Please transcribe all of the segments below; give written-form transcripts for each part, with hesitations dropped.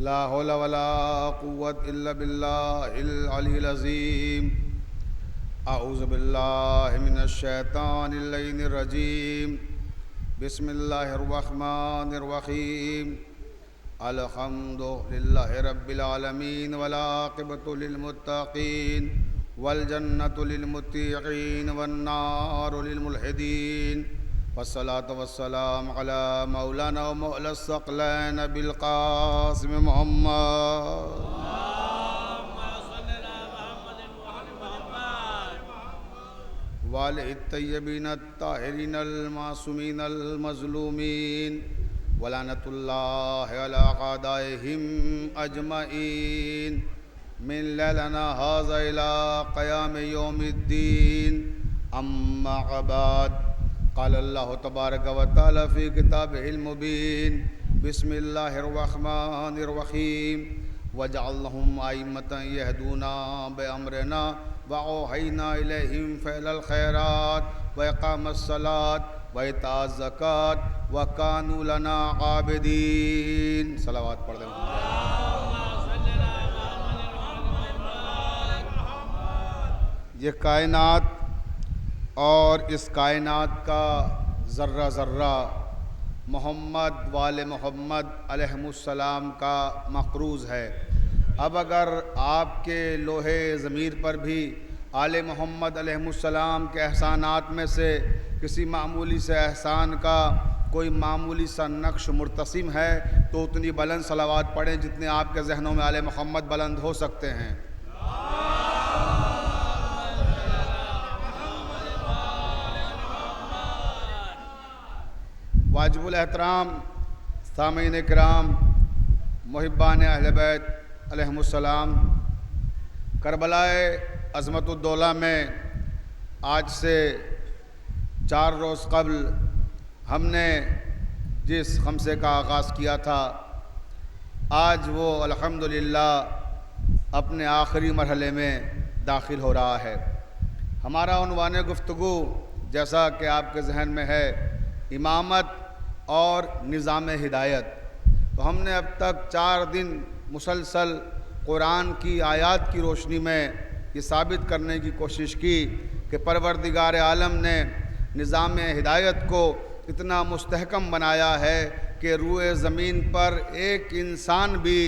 لا حول ولا قوة إلا بالله العلي العظيم. أعوذ بالله من الشيطان اللعين الرجيم. بسم الله الرحمن الرحيم. الحمد لله رب العالمين والعاقبة للمتقين والجنة للمطيعين والنار للملحدين، والصلاة والسلام على مولانا ومولى الثقلين بالقاسم محمد. وآلہ الطیبین الطاہرین المعصومین المظلومین، ولعنۃ اللہ علی اعدائہم اجمعین من لیلنا ھذا الی قیام یوم الدین. اما بعد، قال اللہ تبارک و تعالی فی کتابہ المبین. بسم اللہ الرحمن الرحیم. وجعلنہم ائمۃ یہدون بامرنا وأوحینا الیہم فعل الخیرات واقام الصلاۃ وإیتاء الزکوٰۃ وکانوا لنا عابدین. صلوات پڑھ دیں. یہ کائنات اور اس کائنات کا ذرہ ذرہ محمد وآل محمد علیہم السلام کا مقروض ہے. اب اگر آپ کے لوہے ضمیر پر بھی آل محمد علیہم السلام کے احسانات میں سے کسی معمولی سے احسان کا کوئی معمولی سا نقش مرتسم ہے تو اتنی بلند صلوات پڑھیں جتنے آپ کے ذہنوں میں آل محمد بلند ہو سکتے ہیں. واجب الاحترام سامعین کرام، محبان اہل بیت علیہم السلام، کربلائے عظمت الدولہ میں آج سے 4 روز قبل ہم نے جس خمسے کا آغاز کیا تھا، آج وہ الحمدللہ اپنے آخری مرحلے میں داخل ہو رہا ہے. ہمارا عنوان گفتگو جیسا کہ آپ کے ذہن میں ہے، امامت اور نظام ہدایت. تو ہم نے اب تک 4 دن مسلسل قرآن کی آیات کی روشنی میں یہ ثابت کرنے کی کوشش کی کہ پروردگار عالم نے نظام ہدایت کو اتنا مستحکم بنایا ہے کہ روئے زمین پر ایک انسان بھی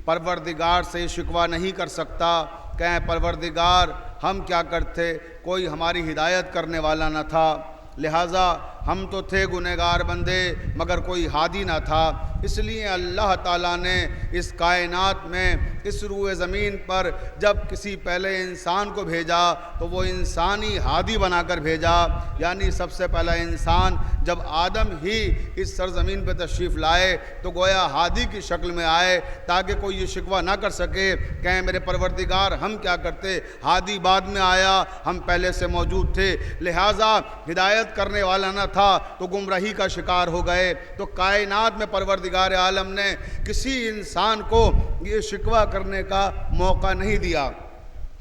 پروردگار سے شکوہ نہیں کر سکتا کہ پروردگار ہم کیا کرتے، کوئی ہماری ہدایت کرنے والا نہ تھا، لہٰذا ہم تو تھے گنہگار بندے مگر کوئی ہادی نہ تھا. اس لیے اللہ تعالیٰ نے اس کائنات میں اس روئے زمین پر جب کسی پہلے انسان کو بھیجا تو وہ انسانی ہادی بنا کر بھیجا. یعنی سب سے پہلا انسان جب آدم ہی اس سرزمین پہ تشریف لائے تو گویا ہادی کی شکل میں آئے تاکہ کوئی یہ شکوہ نہ کر سکے کہ میرے پروردگار ہم کیا کرتے، ہادی بعد میں آیا، ہم پہلے سے موجود تھے. لہٰذا ہدایت کرنے والا نہ تھا تو گمراہی کا شکار ہو گئے. تو کائنات میں پروردگار عالم نے کسی انسان کو یہ شکوہ کرنے کا موقع نہیں دیا.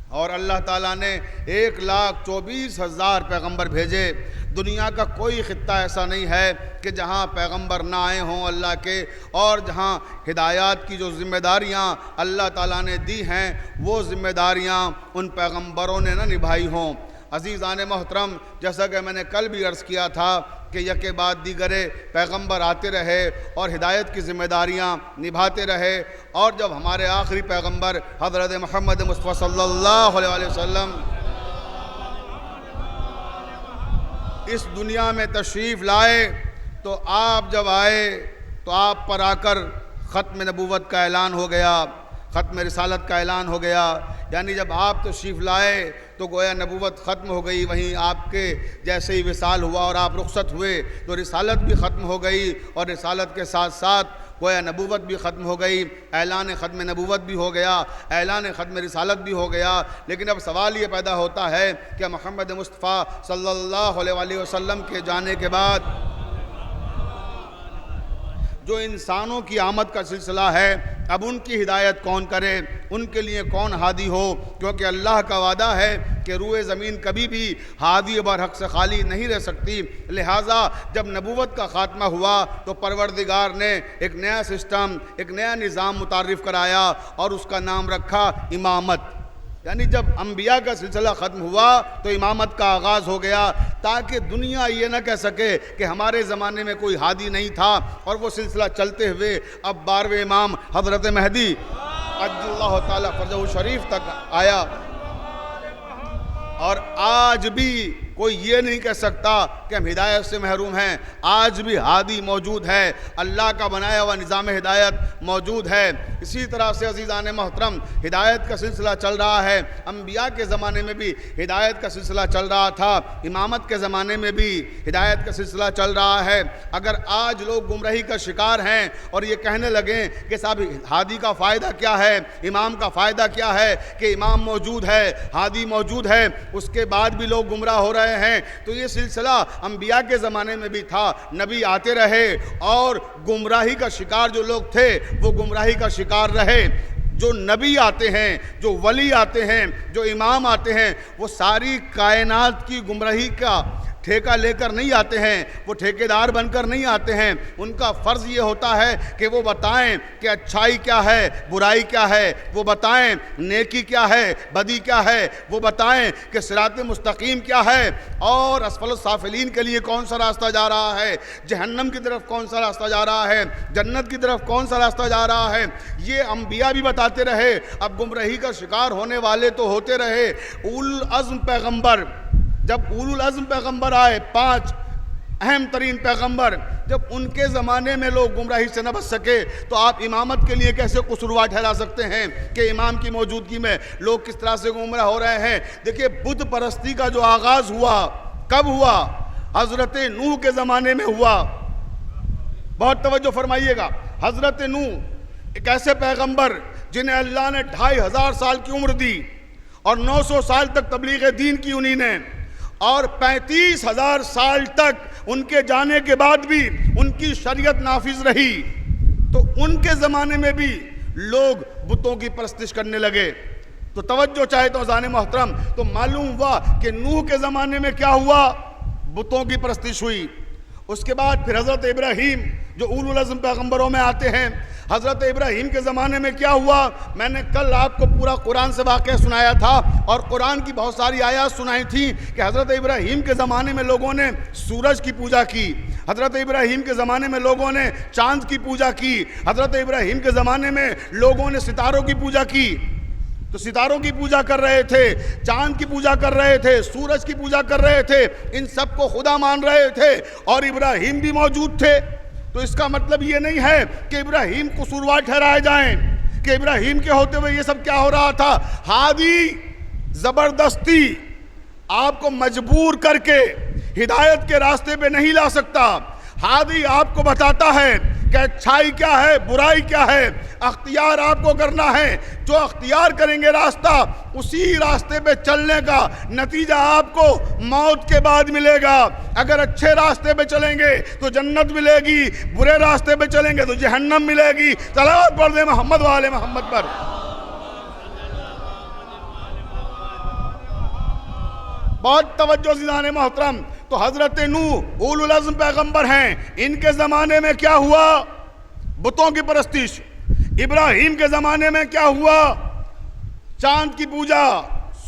اور اللہ تعالیٰ نے 1,24,000 پیغمبر بھیجے. دنیا کا کوئی خطہ ایسا نہیں ہے کہ جہاں پیغمبر نہ آئے ہوں اللہ کے، اور جہاں ہدایات کی جو ذمہ داریاں اللہ تعالیٰ نے دی ہیں وہ ذمہ داریاں ان پیغمبروں نے نہ نبھائی ہوں. عزیزان محترم، جیسا کہ میں نے کل بھی عرض کیا تھا کہ یکے بعد دیگرے پیغمبر آتے رہے اور ہدایت کی ذمہ داریاں نبھاتے رہے، اور جب ہمارے آخری پیغمبر حضرت محمد مصطفیٰ صلی اللہ علیہ وسلم اس دنیا میں تشریف لائے تو آپ جب آئے تو آپ پر آ کر ختم نبوت کا اعلان ہو گیا، ختم رسالت کا اعلان ہو گیا. یعنی جب آپ تشریف لائے تو گویا نبوت ختم ہو گئی. وہیں آپ کے جیسے ہی وصال ہوا اور آپ رخصت ہوئے تو رسالت بھی ختم ہو گئی، اور رسالت کے ساتھ ساتھ گویا نبوت بھی ختم ہو گئی. اعلان ختم نبوت بھی ہو گیا، اعلان ختم رسالت بھی ہو گیا. لیکن اب سوال یہ پیدا ہوتا ہے کہ محمد مصطفیٰ صلی اللہ علیہ وسلم کے جانے کے بعد جو انسانوں کی آمد کا سلسلہ ہے، اب ان کی ہدایت کون کرے، ان کے لیے کون ہادی ہو، کیونکہ اللہ کا وعدہ ہے کہ روئے زمین کبھی بھی ہادی برحق سے خالی نہیں رہ سکتی۔ لہٰذا جب نبوت کا خاتمہ ہوا تو پروردگار نے ایک نیا سسٹم، ایک نیا نظام متعارف کرایا اور اس کا نام رکھا امامت۔ یعنی جب انبیاء کا سلسلہ ختم ہوا تو امامت کا آغاز ہو گیا، تاکہ دنیا یہ نہ کہہ سکے کہ ہمارے زمانے میں کوئی ہادی نہیں تھا، اور وہ سلسلہ چلتے ہوئے اب 12ویں امام حضرت مہدی عجل اللہ تعالیٰ فرجہ شریف تک آیا۔ اور آج بھی کوئی یہ نہیں کہہ سکتا کہ ہم ہدایت سے محروم ہیں، آج بھی ہادی موجود ہے، اللہ کا بنایا ہوا نظام ہدایت موجود ہے۔ اسی طرح سے عزیزان محترم ہدایت کا سلسلہ چل رہا ہے، انبیاء کے زمانے میں بھی ہدایت کا سلسلہ چل رہا تھا، امامت کے زمانے میں بھی ہدایت کا سلسلہ چل رہا ہے۔ اگر آج لوگ گمراہی کا شکار ہیں اور یہ کہنے لگیں کہ صاحب ہادی کا فائدہ کیا ہے، امام کا فائدہ کیا ہے، کہ امام موجود ہے، ہادی موجود ہے، اس کے بعد بھی لوگ گمراہ ہو رہے ہیں، تو یہ سلسلہ انبیاء کے زمانے میں بھی تھا، نبی آتے رہے اور گمراہی کا شکار جو لوگ تھے وہ گمراہی کا شکار رہے۔ جو نبی آتے ہیں، جو ولی آتے ہیں، جو امام آتے ہیں، وہ ساری کائنات کی گمراہی کا ٹھیکہ لے کر نہیں آتے ہیں، وہ ٹھیکیدار بن کر نہیں آتے ہیں۔ ان کا فرض یہ ہوتا ہے کہ وہ بتائیں کہ اچھائی کیا ہے، برائی کیا ہے، وہ بتائیں نیکی کیا ہے، بدی کیا ہے، وہ بتائیں کہ صراط مستقیم کیا ہے، اور اسفل السافلین کے لیے کون سا راستہ جا رہا ہے، جہنم کی طرف کون سا راستہ جا رہا ہے، جنت کی طرف کون سا راستہ جا رہا ہے۔ یہ انبیاء بھی بتاتے رہے، اب گمراہی کا شکار ہونے والے تو ہوتے رہے۔ اولو العزم پیغمبر، جب اولو العزم پیغمبر آئے، 5 اہم ترین پیغمبر، جب ان کے زمانے میں لوگ گمراہی سے نہ بچ سکے تو آپ امامت کے لیے کیسے قصوروار ٹھہرا سکتے ہیں کہ امام کی موجودگی میں لوگ کس طرح سے گمراہ ہو رہے ہیں۔ دیکھیے بت پرستی کا جو آغاز ہوا کب ہوا؟ حضرت نوح کے زمانے میں ہوا۔ بہت توجہ فرمائیے گا، حضرت نوح ایک ایسے پیغمبر جنہیں اللہ نے 2500 سال کی عمر دی اور 900 سال تک تبلیغ دین کی انہی نے، اور 35,000 سال تک ان کے جانے کے بعد بھی ان کی شریعت نافذ رہی، تو ان کے زمانے میں بھی لوگ بتوں کی پرستش کرنے لگے۔ تو توجہ چاہے تو عزیزان محترم، تو معلوم ہوا کہ نوح کے زمانے میں کیا ہوا؟ بتوں کی پرستش ہوئی۔ اس کے بعد پھر حضرت ابراہیم جو اولو العزم پیغمبروں میں آتے ہیں، حضرت ابراہیم کے زمانے میں کیا ہوا؟ میں نے کل آپ کو پورا قرآن سے واقعہ سنایا تھا اور قرآن کی بہت ساری آیات سنائی تھیں کہ حضرت ابراہیم کے زمانے میں لوگوں نے سورج کی پوجا کی، حضرت ابراہیم کے زمانے میں لوگوں نے چاند کی پوجا کی، حضرت ابراہیم کے زمانے میں لوگوں نے ستاروں کی پوجا کی۔ تو ستاروں کی پوجا کر رہے تھے، چاند کی پوجا کر رہے تھے، سورج کی پوجا کر رہے تھے، ان سب کو خدا مان رہے تھے، اور ابراہیم بھی موجود تھے۔ تو اس کا مطلب یہ نہیں ہے کہ ابراہیم قصوروار ٹھہرائے جائیں کہ ابراہیم کے ہوتے ہوئے یہ سب کیا ہو رہا تھا۔ ہادی زبردستی آپ کو مجبور کر کے ہدایت کے راستے پہ نہیں لا سکتا۔ ہادی آپ کو بتاتا ہے کہ اچھائی کیا ہے، برائی کیا ہے، اختیار آپ کو کرنا ہے۔ جو اختیار کریں گے راستہ، اسی راستے پہ چلنے کا نتیجہ آپ کو موت کے بعد ملے گا۔ اگر اچھے راستے پہ چلیں گے تو جنت ملے گی، برے راستے پہ چلیں گے تو جہنم ملے گی۔ صلوات پڑھ دیں محمد و آل محمد پر۔ بہت توجہ عزیزان محترم، تو حضرت نوح اولو العزم پیغمبر ہیں، ان کے زمانے میں کیا ہوا؟ بتوں کی پرستش۔ ابراہیم کے زمانے میں کیا ہوا؟ چاند کی پوجا،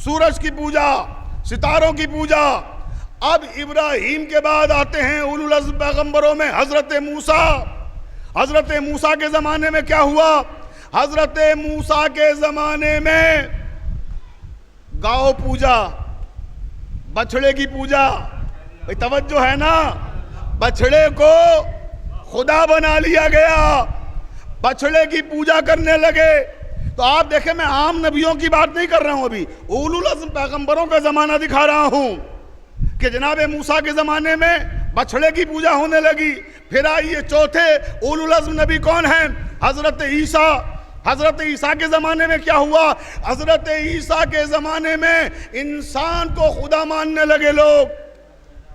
سورج کی پوجا، ستاروں کی پوجا۔ اب ابراہیم کے بعد آتے ہیں اولو العزم پیغمبروں میں حضرت موسیٰ۔ حضرت موسیٰ کے زمانے میں کیا ہوا؟ حضرت موسیٰ کے زمانے میں گاؤ پوجا، بچھڑے کی پوجا۔ توجہ ہے نا، بچھڑے کو خدا بنا لیا گیا، بچھڑے کی پوجا کرنے لگے۔ تو آپ دیکھیں میں عام نبیوں کی بات نہیں کر رہا ہوں، ابھی اولو العزم پیغمبروں کا زمانہ دکھا رہا ہوں کہ جناب موسیٰ کے زمانے میں بچھڑے کی پوجا ہونے لگی۔ پھر آئیے چوتھے اولو العزم نبی کون ہیں؟ حضرت عیسیٰ۔ حضرت عیسیٰ کے زمانے میں کیا ہوا؟ حضرت عیسیٰ کے زمانے میں انسان کو خدا ماننے لگے لوگ،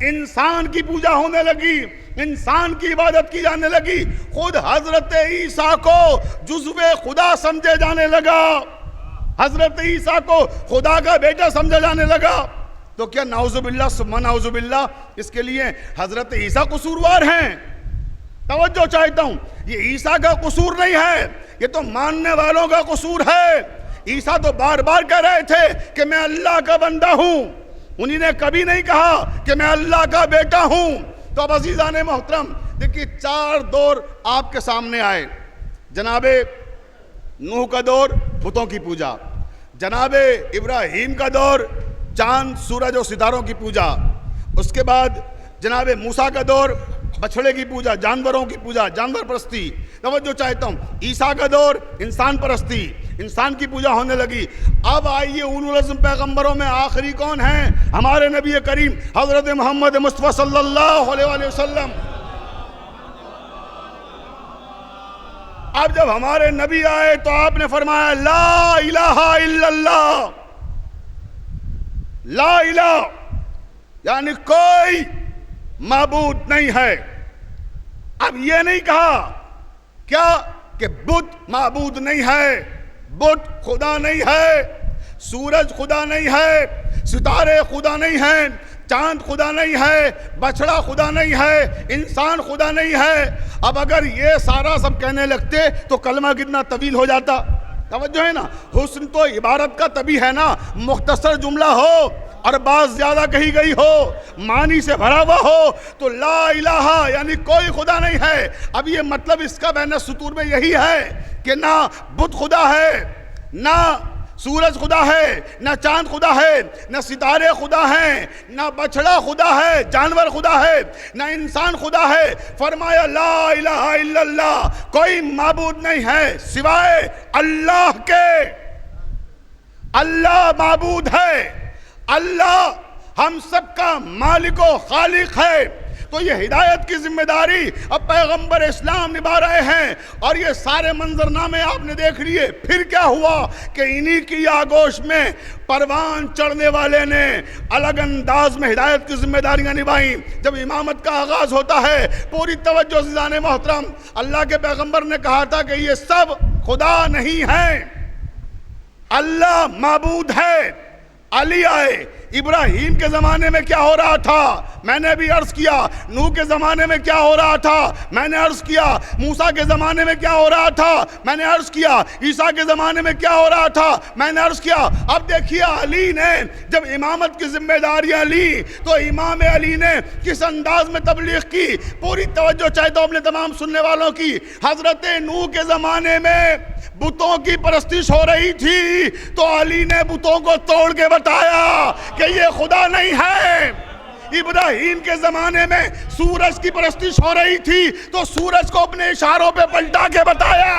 انسان کی پوجا ہونے لگی۔ انسان کی عبادت کی جانے لگی، خود حضرت عیسیٰ کو جزو خدا سمجھے جانے لگا، حضرت عیسیٰ کو خدا کا بیٹا سمجھا جانے لگا، تو کیا نعوذ باللہ ثم نعوذ باللہ اس کے لیے حضرت عیسیٰ قصوروار ہیں؟ توجہ چاہتا ہوں، یہ عیسیٰ کا قصور نہیں ہے، یہ تو ماننے والوں کا قصور ہے۔ عیسیٰ تو بار بار کہہ رہے تھے کہ میں اللہ کا بندہ ہوں، انہی نے کبھی نہیں کہا کہ میں اللہ کا بیٹا ہوں۔ تو اب عزیزان محترم دیکھیے 4 دور آپ کے سامنے آئے، جناب نوح کا دور بتوں کی پوجا، جناب ابراہیم کا دور چاند سورج اور ستاروں کی پوجا، اس کے بعد جناب موسیٰ کا دور بچھڑے کی پوجا، جانوروں کی پوجا، جانور پرستی۔ توجہ چاہتا ہوں، عیسیٰ کا دور انسان پرستی، انسان کی پوجا ہونے لگی۔ اب آئیے اولو العزم پیغمبروں میں آخری کون ہیں؟ ہمارے نبی کریم حضرت محمد مصطفیٰ صلی اللہ علیہ وآلہ وسلم۔ اب جب ہمارے نبی آئے تو آپ نے فرمایا لا الہ الا اللہ، لا الہ یعنی کوئی معبود نہیں ہے۔ اب یہ نہیں کہا کیا کہ بت معبود نہیں ہے، بت خدا نہیں ہے، سورج خدا نہیں ہے، ستارے خدا نہیں ہیں، چاند خدا نہیں ہے، بچڑا خدا نہیں ہے، انسان خدا نہیں ہے۔ اب اگر یہ سارا سب کہنے لگتے تو کلمہ کتنا طویل ہو جاتا۔ توجہ ہے نا، حسن تو عبارت کا طبی ہے نا، مختصر جملہ ہو اور بات زیادہ کہی گئی ہو، معنی سے بھرا ہوا ہو، تو لا الہ یعنی کوئی خدا نہیں ہے۔ اب یہ مطلب اس کا بین السطور میں یہی ہے کہ نہ بت خدا ہے، نہ سورج خدا ہے، نہ چاند خدا ہے، نہ ستارے خدا ہیں، نہ بچڑا خدا ہے، جانور خدا ہے، نہ انسان خدا ہے۔ فرمایا لا الہ الا اللہ، کوئی معبود نہیں ہے سوائے اللہ کے۔ اللہ معبود ہے، اللہ ہم سب کا مالک و خالق ہے۔ تو یہ ہدایت کی ذمہ داری اب پیغمبر اسلام نبھا رہے ہیں، اور یہ سارے منظرنامے آپ نے دیکھ لیے۔ پھر کیا ہوا کہ انہی کی آگوش میں پروان چڑھنے والے نے الگ انداز میں ہدایت کی ذمہ داریاں نبھائیں۔ جب امامت کا آغاز ہوتا ہے، پوری توجہ عزیزان محترم، اللہ کے پیغمبر نے کہا تھا کہ یہ سب خدا نہیں ہیں، اللہ معبود ہے۔ علی آئے، ابراہیم کے زمانے میں کیا ہو رہا تھا میں نے بھی عرض کیا، نوح کے زمانے میں کیا ہو رہا تھا میں نے عرض کیا، موسیٰ کے زمانے میں کیا ہو رہا تھا میں نے عرض کیا، عیسیٰ کے زمانے میں کیا ہو رہا تھا میں نے عرض کیا۔ اب دیکھیے علی نے جب امامت کی ذمہ داریاں لی تو امام علی نے کس انداز میں تبلیغ کی، پوری توجہ چاہتا ہوں اپنے تمام سننے والوں کی۔ حضرت نوح کے زمانے میں بتوں کی پرستش ہو رہی تھی تو علی نے بتوں کو توڑ کے بتایا کہ یہ خدا نہیں ہے۔ ابراہیم کے زمانے میں سورج کی پرستش ہو رہی تھی تو سورج کو اپنے اشاروں پہ پلٹا کے بتایا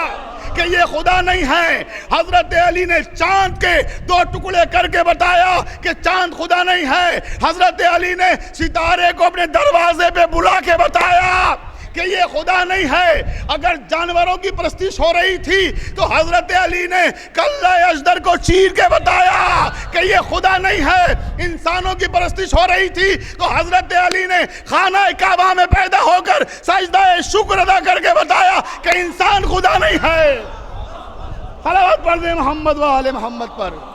کہ یہ خدا نہیں ہے۔ حضرت علی نے چاند کے 2 ٹکڑے کر کے بتایا کہ چاند خدا نہیں ہے۔ حضرت علی نے ستارے کو اپنے دروازے پہ بلا کے بتایا کہ یہ خدا نہیں ہے۔ اگر جانوروں کی پرستش ہو رہی تھی تو حضرت علی نے کلہ اژدر کو چیر کے بتایا کہ یہ خدا نہیں ہے۔ انسانوں کی پرستش ہو رہی تھی تو حضرت علی نے خانہ کعبہ میں پیدا ہو کر سجدہ شکر ادا کر کے بتایا کہ انسان خدا نہیں ہے۔ صلوات پڑھ دیں محمد و آل محمد پر۔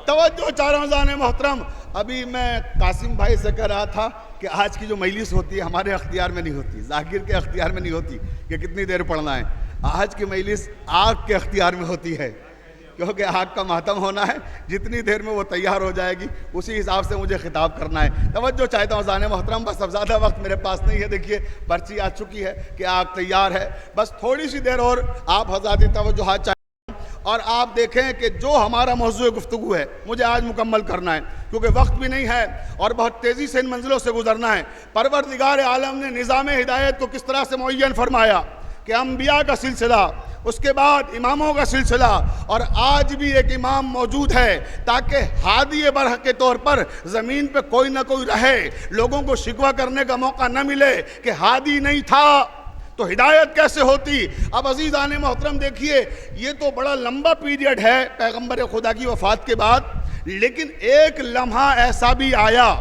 توجہ چاروں جان محترم، ابھی میں قاسم بھائی سے کہہ رہا تھا کہ آج کی جو مجلس ہوتی ہے ہمارے اختیار میں نہیں ہوتی، ذاکر کے اختیار میں نہیں ہوتی کہ کتنی دیر پڑھنا ہے۔ آج کی مجلس آگ کے اختیار میں ہوتی ہے، کیونکہ آگ کا ماتم ہونا ہے، جتنی دیر میں وہ تیار ہو جائے گی اسی حساب سے مجھے خطاب کرنا ہے۔ توجہ چاہتا ہوں جان محترم، بس اب زیادہ وقت میرے پاس نہیں ہے، دیکھیے پرچی آ چکی ہے کہ آگ تیار ہے، بس تھوڑی سی دیر اور آپ حضرات توجہات چاہیے، اور آپ دیکھیں کہ جو ہمارا موضوع گفتگو ہے مجھے آج مکمل کرنا ہے کیونکہ وقت بھی نہیں ہے اور بہت تیزی سے ان منزلوں سے گزرنا ہے۔ پروردگار عالم نے نظام ہدایت کو کس طرح سے معین فرمایا کہ انبیاء کا سلسلہ اس کے بعد اماموں کا سلسلہ، اور آج بھی ایک امام موجود ہے تاکہ ہادی برحق کے طور پر زمین پہ کوئی نہ کوئی رہے، لوگوں کو شکوہ کرنے کا موقع نہ ملے کہ ہادی نہیں تھا تو ہدایت کیسے ہوتی۔ اب عزیزان محترم دیکھیے، یہ تو بڑا لمبا پیریڈ ہے پیغمبر خدا کی وفات کے بعد، لیکن ایک لمحہ ایسا بھی آیا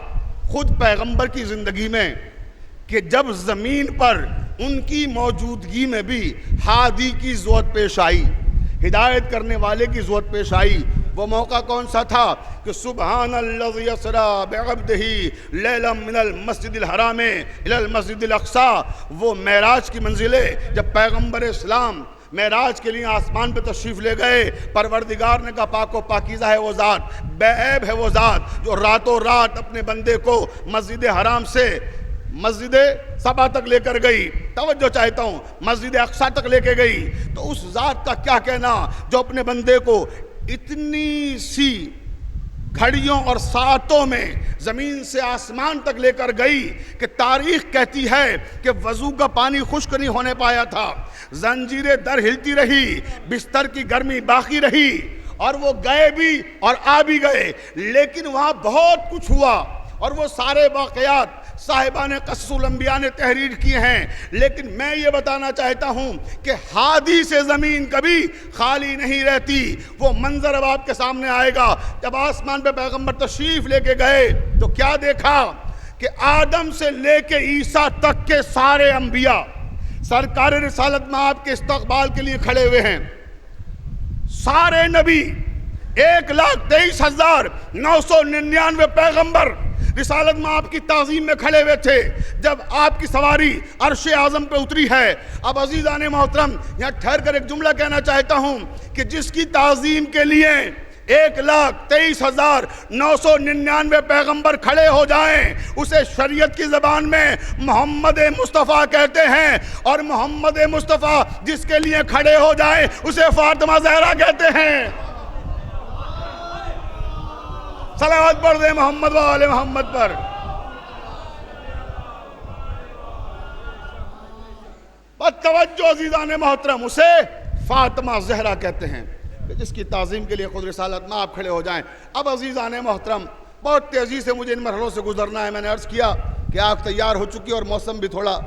خود پیغمبر کی زندگی میں کہ جب زمین پر ان کی موجودگی میں بھی ہادی کی ضرورت پیش آئی، ہدایت کرنے والے کی ضرورت پیش آئی۔ وہ موقع کون سا تھا کہ سبحان الذی اسری بعبدہ لیلا من المسجد الحرام الی المسجد الاقصی، وہ معراج کی منزلیں جب پیغمبر اسلام معراج کے لیے آسمان پہ تشریف لے گئے، پروردگار نے کہا پاک و پاکیزہ ہے وہ ذات، بے عیب ہے وہ ذات جو راتوں رات اپنے بندے کو مسجد حرام سے مسجد صبا تک لے کر گئی، توجہ چاہتا ہوں مسجد اقصی تک لے کے گئی۔ تو اس ذات کا کیا کہنا جو اپنے بندے کو اتنی سی گھڑیوں اور ساعتوں میں زمین سے آسمان تک لے کر گئی کہ تاریخ کہتی ہے کہ وضو کا پانی خشک نہیں ہونے پایا تھا، زنجیریں در ہلتی رہی، بستر کی گرمی باقی رہی، اور وہ گئے بھی اور آ بھی گئے، لیکن وہاں بہت کچھ ہوا، اور وہ سارے واقعات صاحبان قصص الانبیاء نے تحریر کیے ہیں۔ لیکن میں یہ بتانا چاہتا ہوں کہ ہادی سے زمین کبھی خالی نہیں رہتی۔ وہ منظر اب آپ کے سامنے آئے گا، جب آسمان پہ پیغمبر تشریف لے کے گئے تو کیا دیکھا کہ آدم سے لے کے عیسیٰ تک کے سارے انبیاء سرکار رسالت میں آپ کے استقبال کے لیے کھڑے ہوئے ہیں۔ سارے نبی 1,23,999 پیغمبر رسالت میں آپ کی تعظیم میں کھڑے ہوئے تھے جب آپ کی سواری عرش اعظم پہ اتری ہے۔ اب عزیزان محترم یہاں ٹھہر کر ایک جملہ کہنا چاہتا ہوں کہ جس کی تعظیم کے لیے 1,23,999 پیغمبر کھڑے ہو جائیں اسے شریعت کی زبان میں محمد مصطفیٰ کہتے ہیں، اور محمد مصطفیٰ جس کے لیے کھڑے ہو جائیں اسے فاطمہ زہرا کہتے ہیں۔ صلوات پڑھ دیں محمد و آل محمد پر۔ بس توجہ عزیزان محترم، اسے فاطمہ زہرا کہتے ہیں جس کی تعظیم کے لیے خود رسالت میں آپ کھڑے ہو جائیں۔ اب عزیزان محترم بہت تیزی سے مجھے ان مرحلوں سے گزرنا ہے۔ میں نے عرض کیا کہ آگ تیار ہو چکی اور موسم بھی تھوڑا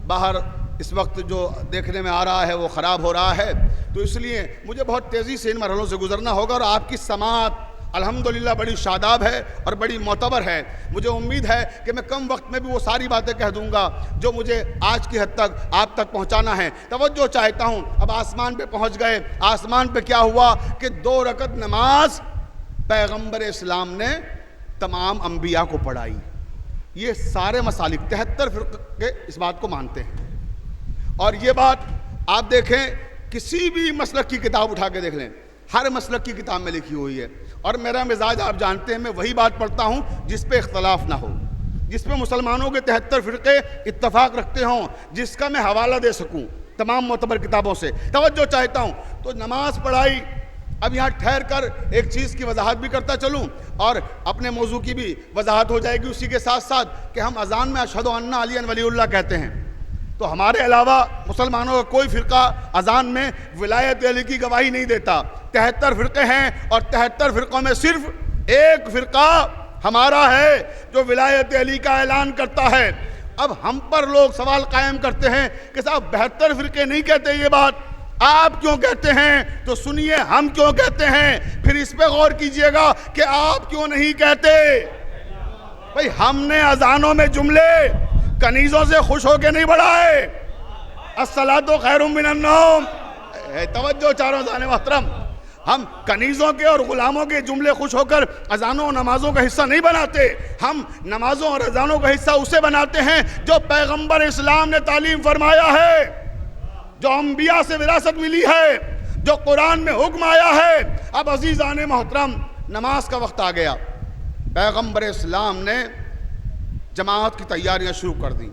باہر اس وقت جو دیکھنے میں آ رہا ہے وہ خراب ہو رہا ہے، تو اس لیے مجھے بہت تیزی سے ان مرحلوں سے گزرنا ہوگا، اور آپ کی سماعت الحمدللہ بڑی شاداب ہے اور بڑی معتبر ہے۔ مجھے امید ہے کہ میں کم وقت میں بھی وہ ساری باتیں کہہ دوں گا جو مجھے آج کی حد تک آپ تک پہنچانا ہے۔ توجہ چاہتا ہوں، اب آسمان پہ پہنچ گئے۔ آسمان پہ کیا ہوا کہ 2 رکعت نماز پیغمبر اسلام نے تمام انبیاء کو پڑھائی۔ یہ سارے مسالک 73 فرقے اس بات کو مانتے ہیں، اور یہ بات آپ دیکھیں کسی بھی مسلک کی کتاب اٹھا کے دیکھ لیں، ہر مسلک کی کتاب میں لکھی ہوئی ہے۔ اور میرا مزاج آپ جانتے ہیں، میں وہی بات پڑھتا ہوں جس پہ اختلاف نہ ہو، جس پہ مسلمانوں کے 73 فرقے اتفاق رکھتے ہوں، جس کا میں حوالہ دے سکوں تمام معتبر کتابوں سے۔ توجہ چاہتا ہوں، تو نماز پڑھائی۔ اب یہاں ٹھہر کر ایک چیز کی وضاحت بھی کرتا چلوں، اور اپنے موضوع کی بھی وضاحت ہو جائے گی اسی کے ساتھ ساتھ، کہ ہم اذان میں اشہد ان علی ولی اللہ کہتے ہیں، تو ہمارے علاوہ مسلمانوں کا کوئی فرقہ اذان میں ولایت علی کی گواہی نہیں دیتا۔ 73 فرقے ہیں، اور 73 فرقوں میں صرف ایک فرقہ ہمارا ہے جو ولایت علی کا اعلان کرتا ہے۔ اب ہم پر لوگ سوال قائم کرتے ہیں کہ صاحب 72 فرقے نہیں کہتے یہ بات، آپ کیوں کہتے ہیں؟ تو سنیے ہم کیوں کہتے ہیں، پھر اس پہ غور کیجئے گا کہ آپ کیوں نہیں کہتے۔ بھئی ہم نے اذانوں میں جملے کنیزوں سے خوش ہو کے نہیں بڑھائے، الصلاۃ خیر من النوم۔ توجہ چاروں اذان محترم، ہم کنیزوں کے اور غلاموں کے جملے خوش ہو کر اذانوں اور نمازوں کا حصہ نہیں بناتے، ہم نمازوں اور اذانوں کا حصہ اسے بناتے ہیں جو پیغمبر اسلام نے تعلیم فرمایا ہے، جو انبیاء سے وراثت ملی ہے، جو قرآن میں حکم آیا ہے۔ اب عزیزان محترم نماز کا وقت آ گیا، پیغمبر اسلام نے جماعت کی تیاریاں شروع کر دیں۔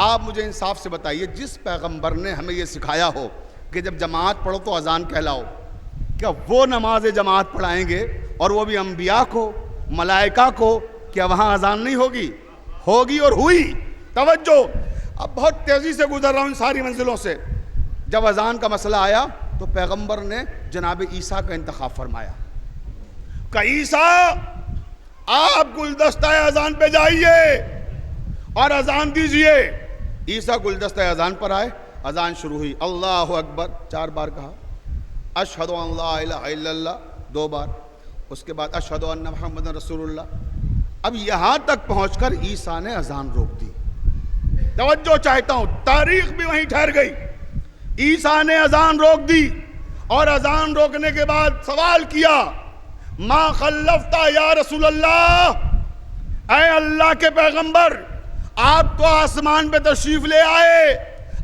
آپ مجھے انصاف سے بتائیے، جس پیغمبر نے ہمیں یہ سکھایا ہو کہ جب جماعت پڑھو تو اذان کہلاؤ، کیا وہ نماز جماعت پڑھائیں گے؟ اور وہ بھی انبیاء کو، ملائکہ کو، کیا وہاں اذان نہیں ہوگی؟ ہوگی اور ہوئی۔ توجہ، اب بہت تیزی سے گزر رہا ہوں ان ساری منزلوں سے۔ جب اذان کا مسئلہ آیا تو پیغمبر نے جناب عیسیٰ کا انتخاب فرمایا کہ عیسیٰ آپ گلدستہ اذان پہ جائیے اور اذان دیجئے۔ عیسیٰ گلدستہ اذان پر آئے، اذان شروع ہوئی، اللہ اکبر 4 بار کہا، اشہد ان لا الہ الا اللہ 2 بار، اس کے بعد اشہد ان محمد رسول اللہ۔ اب یہاں تک پہنچ کر عیسیٰ نے اذان روک دی۔ توجہ چاہتا ہوں، تاریخ بھی وہیں ٹھہر گئی۔ عیسیٰ نے اذان روک دی اور اذان روکنے کے بعد سوال کیا، ما خلفتا یا رسول اللہ، اے اللہ کے پیغمبر، آپ تو آسمان پہ تشریف لے آئے،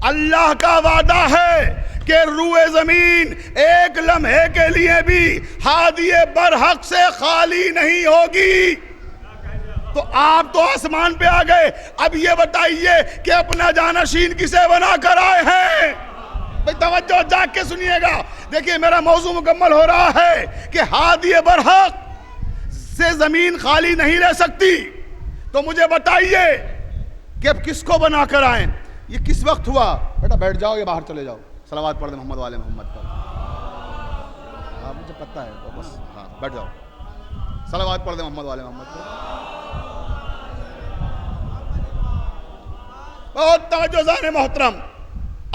اللہ کا وعدہ ہے کہ روئے زمین ایک لمحے کے لیے بھی ہادی برحق سے خالی نہیں ہوگی، تو آپ تو آسمان پہ آ گئے، اب یہ بتائیے کہ اپنا جانشین کسے بنا کر آئے ہیں؟ بھئی توجہ جاگ کے سنیے گا، دیکھیں میرا موضوع مکمل ہو رہا ہے کہ ہادی برحق سے زمین خالی نہیں رہ سکتی، تو مجھے بتائیے کہ اب کس کو بنا کر آئیں؟ یہ کس وقت ہوا؟ بیٹا بیٹھ جاؤ یا باہر چلے جاؤ، صلوات پڑھ دیں محمد والے محمد پر۔ ہاں مجھے پتہ ہے، بس ہاں بیٹھ جاؤ، صلوات پڑھ دیں محمد والے محمد پر۔ بہت توجہ زائرین محترم،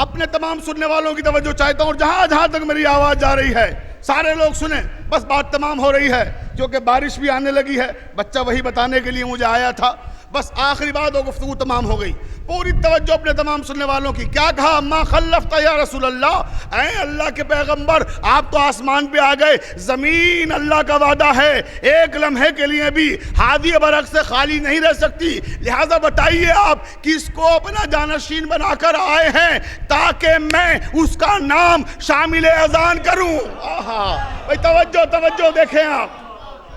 اپنے تمام سننے والوں کی توجہ چاہتا ہوں، اور جہاں تک میری آواز جا رہی ہے سارے لوگ سنیں، بس بات تمام ہو رہی ہے کیونکہ بارش بھی آنے لگی ہے، بچہ وہی بتانے کے لیے مجھے آیا تھا، بس آخری بات اور گفتگو تمام ہو گئی۔ پوری توجہ اپنے تمام سننے والوں کی۔ کیا کہا؟ ما خلفتا یا رسول اللہ، اے اللہ کے پیغمبر، آپ تو آسمان پہ آ گئے، زمین اللہ کا وعدہ ہے ایک لمحے کے لیے بھی ہادی برحق سے خالی نہیں رہ سکتی، لہٰذا بتائیے آپ کس کو اپنا جانشین بنا کر آئے ہیں تاکہ میں اس کا نام شامل اذان کروں۔ بھئی توجہ دیکھیں آپ،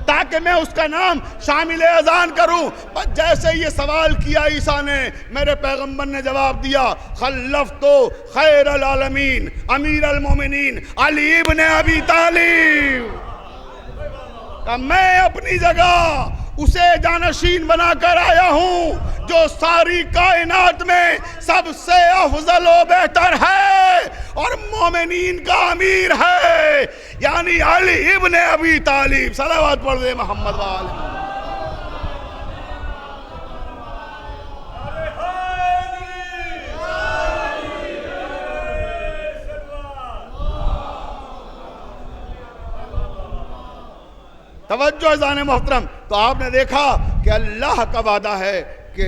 تاکہ میں اس کا نام شامل اذان کروں۔ بس جیسے یہ سوال کیا عیسیٰ نے، میرے پیغمبر نے جواب دیا، خلفتو خیر العالمین امیر المومنین علی ابن ابی طالب، کہ میں اپنی جگہ اسے جانشین بنا کر آیا ہوں جو ساری کائنات میں سب سے افضل و بہتر ہے اور مومنین کا امیر ہے، یعنی علی ابن ابی طالب۔ صلوات پڑھ دے محمد والے۔ توجہ اذان محترم، تو آپ نے دیکھا کہ اللہ کا وعدہ ہے کہ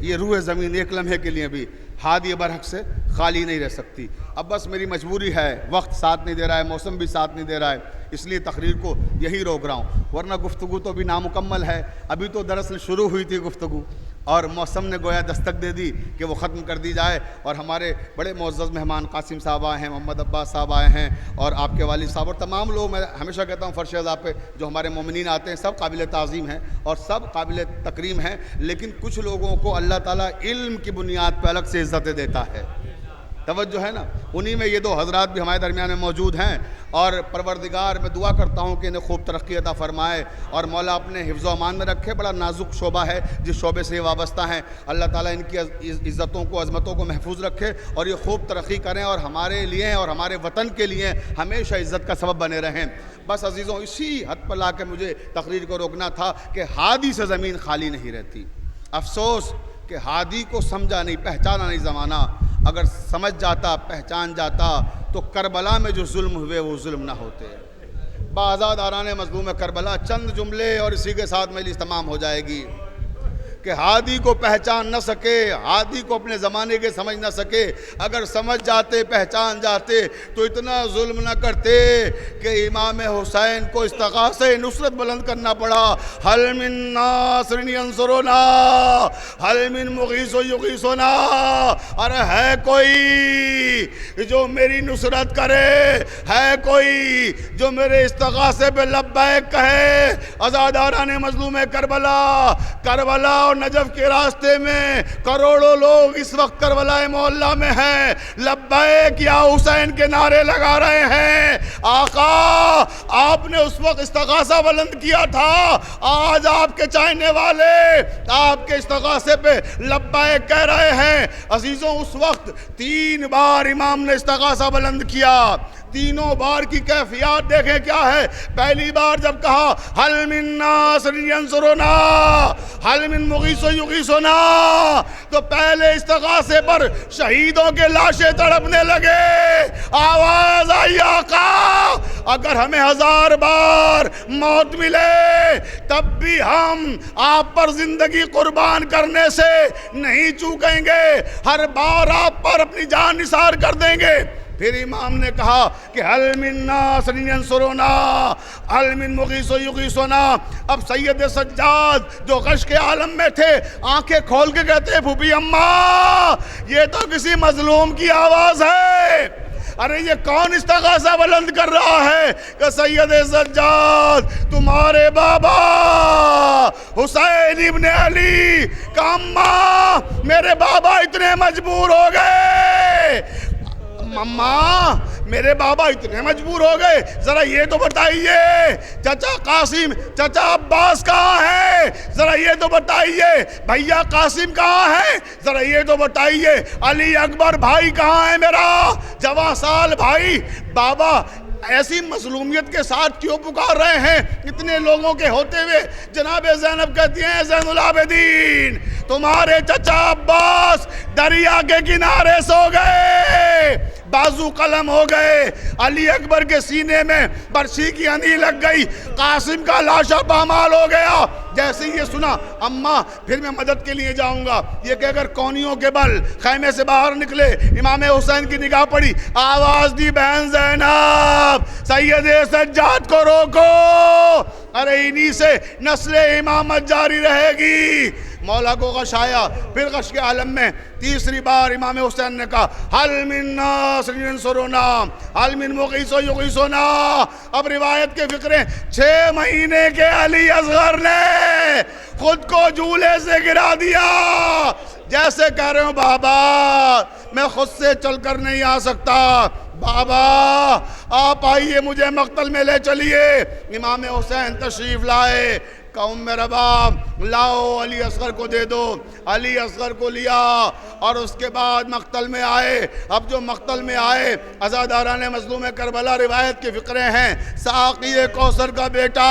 یہ روح زمین ایک لمحے کے لیے بھی ہادی برحق سے خالی نہیں رہ سکتی۔ اب بس میری مجبوری ہے، وقت ساتھ نہیں دے رہا ہے، موسم بھی ساتھ نہیں دے رہا ہے، اس لیے تقریر کو یہی روک رہا ہوں، ورنہ گفتگو تو بھی نامکمل ہے، ابھی تو دراصل شروع ہوئی تھی گفتگو اور موسم نے گویا دستک دے دی کہ وہ ختم کر دی جائے، اور ہمارے بڑے معزز مہمان قاسم صاحب آئے ہیں، محمد عباس صاحب آئے ہیں، اور آپ کے والد صاحب، اور تمام لوگ، میں ہمیشہ کہتا ہوں فرش اعضاء پہ جو ہمارے مومنین آتے ہیں سب قابل تعظیم ہیں اور سب قابل تکریم ہیں، لیکن کچھ لوگوں کو اللہ تعالیٰ علم کی بنیاد پہ الگ سے عزتیں دیتا ہے۔ توجہ ہے نا، انہی میں یہ 2 حضرات بھی ہمارے درمیان میں موجود ہیں، اور پروردگار میں دعا کرتا ہوں کہ انہیں خوب ترقی عطا فرمائے اور مولا اپنے حفظ و امان میں رکھے۔ بڑا نازک شعبہ ہے جس شعبے سے یہ وابستہ ہیں، اللہ تعالیٰ ان کی عزتوں کو، عظمتوں کو محفوظ رکھے اور یہ خوب ترقی کریں اور ہمارے لیے اور ہمارے وطن کے لیے ہمیشہ عزت کا سبب بنے رہیں۔ بس عزیزوں، اسی حد پر لا کے مجھے تقریر کو روکنا تھا کہ ہادی سے زمین خالی نہیں رہتی۔ افسوس کہ ہادی کو سمجھا نہیں، پہچانا نہیں زمانہ، اگر سمجھ جاتا، پہچان جاتا تو کربلا میں جو ظلم ہوئے وہ ظلم نہ ہوتے۔ بآزاد آران مظلوم کربلا، چند جملے اور اسی کے ساتھ مجلس تمام ہو جائے گی کہ ہادی کو پہچان نہ سکے، ہادی کو اپنے زمانے کے سمجھ نہ سکے، اگر سمجھ جاتے، پہچان جاتے تو اتنا ظلم نہ کرتے کہ امام حسین کو استغاثہ نصرت بلند کرنا پڑا، حل من ناصر ینصرنا، حل من مغیث یغیثنا، ارے ہے کوئی جو میری نصرت کرے، ہے کوئی جو میرے استغاثے پہ لبیک کہے۔ آزاداران مظلوم کربلا اور نجف کے راستے میں کروڑوں لوگ اس وقت کربلا محلہ میں ہیں، لبیک یا حسین کے نعرے لگا رہے ہیں۔ آقا آپ نے اس وقت استغاثہ بلند کیا تھا، آج آپ کے چاہنے والے آپ کے استغاثے پہ لبیک کہہ رہے ہیں۔ عزیزوں، اس وقت 3 بار امام نے استغاثہ بلند کیا، تینوں بار کی کیفیات دیکھیں کیا ہے۔ پہلی بار جب کہا حل من ناصر ینصرنا، حل من مغیث یغیثنا، تو پہلے استغاثے پر شہیدوں کے لاشیں تڑپنے لگے، آواز آئی آقا اگر ہمیں 1000 بار موت ملے تب بھی ہم آپ پر زندگی قربان کرنے سے نہیں چوکیں گے، ہر بار آپ پر اپنی جان نثار کر دیں گے۔ پھر امام نے کہا کہ حل من ناصر ینصرنا، حل من مغیث یغیثنا۔ اب سید سجاد جو غش کے عالم میں تھے آنکھیں کھول کے کہتے پھوپھی اماں یہ تو کسی مظلوم کی آواز ہے، ارے یہ کون استغاثہ بلند کر رہا ہے؟ کہ سید سجاد تمہارے بابا حسین ابن علی کا اماں میرے بابا اتنے مجبور ہو گئے، ماما میرے بابا اتنے مجبور ہو گئے، ذرا یہ تو بتائیے چچا قاسم چچا عباس کہاں ہے، ذرا یہ تو بتائیے بھیا قاسم کہاں ہے، ذرا یہ تو بتائیے علی اکبر بھائی کہاں ہے میرا جواں سال بھائی۔ بابا ایسی مظلومیت کے ساتھ کیوں پکار رہے ہیں اتنے لوگوں کے ہوتے ہوئے؟ جناب زینب کہتی ہیں زین العابدین تمہارے چچا عباس دریا کے کنارے سو گئے، بازو قلم ہو گئے، علی اکبر کے سینے میں برچھی کی اندھی لگ گئی، قاسم کا لاشا پامال ہو گیا۔ جیسے یہ سنا اماں پھر میں مدد کے لیے جاؤں گا، یہ کہہ کر کونیوں کے بل خیمے سے باہر نکلے، امام حسین کی نگاہ پڑی، آواز دی بہن زینب سید سجاد کو روکو، ارے انہی سے نسل امامت جاری رہے گی۔ مولا کو غش آیا، پھر غش کے عالم میں تیسری بار امام حسین نے کہا حل من ناصر ینصرنا، حل من مغیث یغیثنا۔ اب روایت کے فقرے 6 مہینے کے علی اصغر نے خود کو جھولے سے گرا دیا، جیسے کہہ رہے ہوں بابا میں خود سے چل کر نہیں آ سکتا، بابا آپ آئیے مجھے مقتل میں لے چلیے۔ امام حسین تشریف لائے، کہا ام رباب لاؤ علی اصغر کو دے دو، علی اصغر کو لیا اور اس کے بعد مقتل میں آئے۔ اب جو مقتل میں آئے عزاداران مظلوم کربلا روایت کے فقرے ہیں، ساقی کوثر کا بیٹا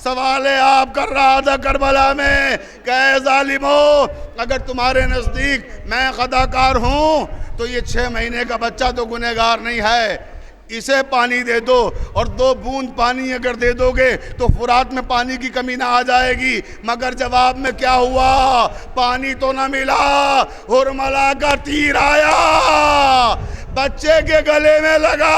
سوال آپ کر رہا تھا کربلا میں کہ اے ظالمو اگر تمہارے نزدیک میں خطاکار ہوں تو یہ 6 مہینے کا بچہ تو گنہگار نہیں ہے، اسے پانی دے دو، اور 2 بوند پانی اگر دے دو گے تو فرات میں پانی کی کمی نہ آ جائے گی۔ مگر جواب میں کیا ہوا؟ پانی تو نہ ملا، ہرملا کا تیر آیا، بچے کے گلے میں لگا،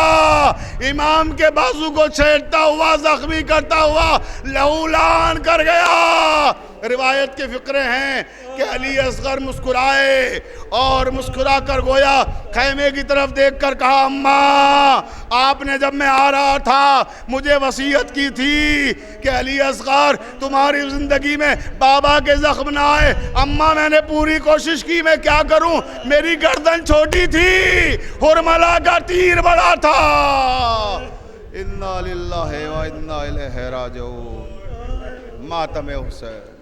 امام کے بازو کو چھیڑتا ہوا زخمی کرتا ہوا لہولان کر گیا۔ روایت کے فقرے ہیں کہ علی اصغر مسکرائے اور مسکرا کر گویا خیمے کی طرف دیکھ کر کہا اماں آپ نے جب میں آ رہا تھا مجھے وصیت کی تھی کہ علی اصغر تمہاری زندگی میں بابا کے زخم نہ آئے، اماں میں نے پوری کوشش کی، میں کیا کروں، میری گردن چھوٹی تھی، ہرملا کا تیر بڑا تھا۔ انا للہ و انا الیہ راجعون۔ ماتم حسین۔